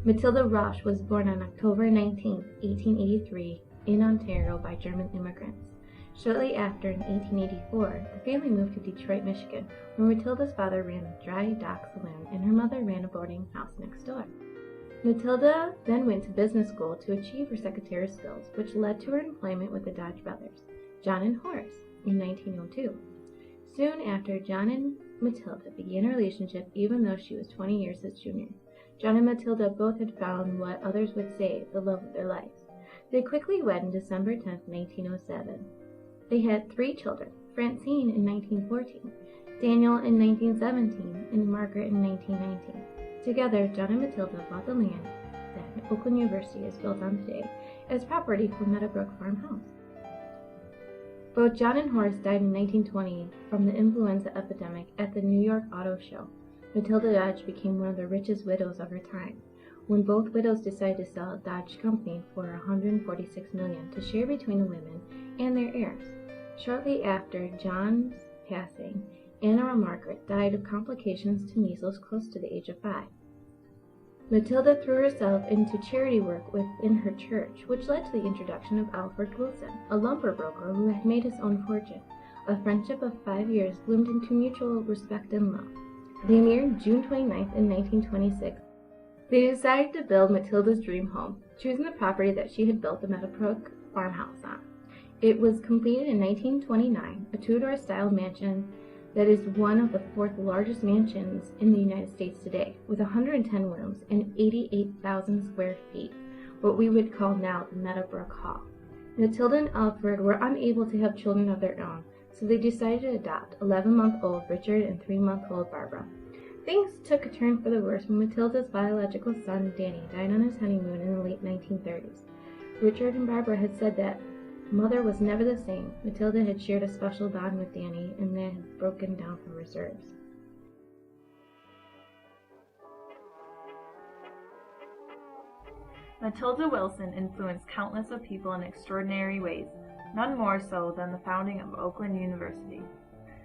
Matilda Roche was born on October 19, 1883, in Ontario by German immigrants. Shortly after, in 1884, the family moved to Detroit, Michigan, where Matilda's father ran a dry dock saloon and her mother ran a boarding house next door. Matilda then went to business school to achieve her secretarial skills, which led to her employment with the Dodge brothers, John and Horace, in 1902. Soon after, John and Matilda began a relationship even though she was 20 years his junior. John and Matilda both had found what others would say the love of their lives. They quickly wed on December 10, 1907. They had 3 children, Francine in 1914, Daniel in 1917, and Margaret in 1919. Together, John and Matilda bought the land that Oakland University is built on today as property for Meadowbrook Farmhouse. Both John and Horace died in 1920 from the influenza epidemic at the New York Auto Show. Matilda Dodge became one of the richest widows of her time, when both widows decided to sell Dodge Company for $146 million to share between the women and their heirs. Shortly after John's passing, Anna or Margaret died of complications to measles close to the age of 5. Matilda threw herself into charity work within her church, which led to the introduction of Alfred Wilson, a lumber broker who had made his own fortune. A friendship of 5 years bloomed into mutual respect and love. They married June 29th in 1926. They decided to build Matilda's dream home, choosing the property that she had built the Meadowbrook Farmhouse on. It was completed in 1929, a Tudor-style mansion that is one of the 4th largest mansions in the United States today, with 110 rooms and 88,000 square feet, what we would call now the Meadowbrook Hall. Matilda and Alfred were unable to have children of their own, so they decided to adopt 11-month-old Richard and 3-month-old Barbara. Things took a turn for the worse when Matilda's biological son, Danny, died on his honeymoon in the late 1930s. Richard and Barbara had said that Mother was never the same. Matilda had shared a special bond with Danny, and that had broken down her reserves. Matilda Wilson influenced countless of people in extraordinary ways, none more so than the founding of Oakland University.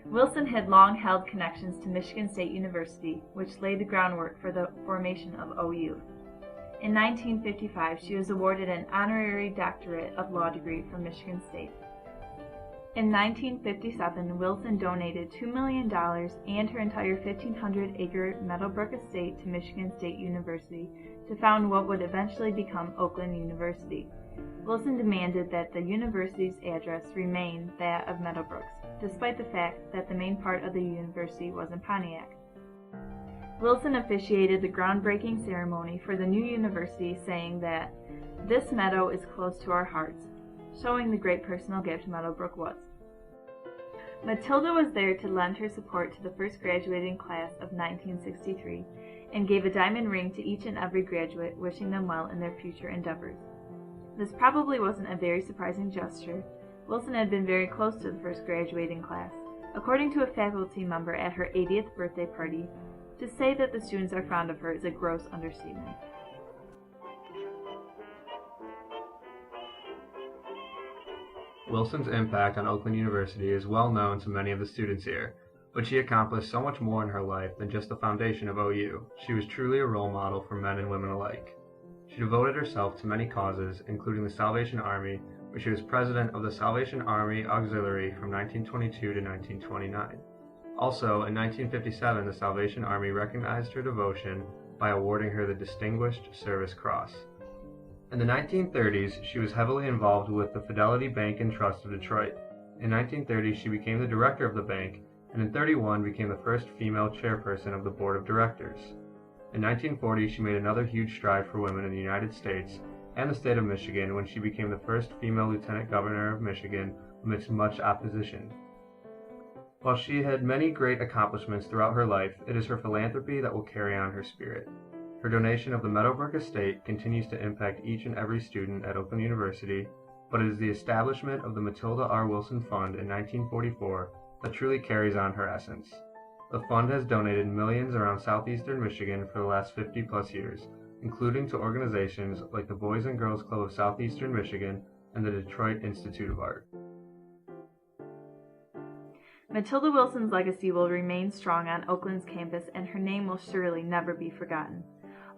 Wilson had long held connections to Michigan State University, which laid the groundwork for the formation of OU. In 1955, she was awarded an honorary doctorate of law degree from Michigan State. In 1957, Wilson donated $2 million and her entire 1,500-acre Meadowbrook estate to Michigan State University to found what would eventually become Oakland University. Wilson demanded that the university's address remain that of Meadowbrooks, despite the fact that the main part of the university was in Pontiac. Wilson officiated the groundbreaking ceremony for the new university, saying that, "This meadow is close to our hearts," showing the great personal gift Meadowbrook was. Matilda was there to lend her support to the first graduating class of 1963 and gave a diamond ring to each and every graduate, wishing them well in their future endeavors. This probably wasn't a very surprising gesture. Wilson had been very close to the first graduating class. According to a faculty member at her 80th birthday party, to say that the students are fond of her is a gross understatement. Wilson's impact on Oakland University is well known to many of the students here, but she accomplished so much more in her life than just the foundation of OU. She was truly a role model for men and women alike. She devoted herself to many causes, including the Salvation Army, where she was president of the Salvation Army Auxiliary from 1922 to 1929. Also, in 1957, the Salvation Army recognized her devotion by awarding her the Distinguished Service Cross. In the 1930s, she was heavily involved with the Fidelity Bank and Trust of Detroit. In 1930, she became the director of the bank, and in 1931 became the first female chairperson of the board of directors. In 1940, she made another huge stride for women in the United States and the state of Michigan when she became the first female lieutenant governor of Michigan amidst much opposition. While she had many great accomplishments throughout her life, it is her philanthropy that will carry on her spirit. Her donation of the Meadowbrook estate continues to impact each and every student at Oakland University, but it is the establishment of the Matilda R. Wilson Fund in 1944 that truly carries on her essence. The fund has donated millions around southeastern Michigan for the last 50-plus years, including to organizations like the Boys and Girls Club of Southeastern Michigan and the Detroit Institute of Art. Matilda Wilson's legacy will remain strong on Oakland's campus, and her name will surely never be forgotten.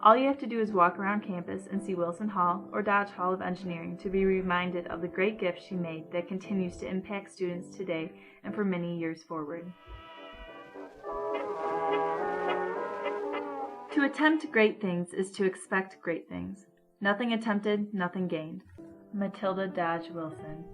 All you have to do is walk around campus and see Wilson Hall or Dodge Hall of Engineering to be reminded of the great gift she made that continues to impact students today and for many years forward. To attempt great things is to expect great things. Nothing attempted, nothing gained. Matilda Dodge Wilson.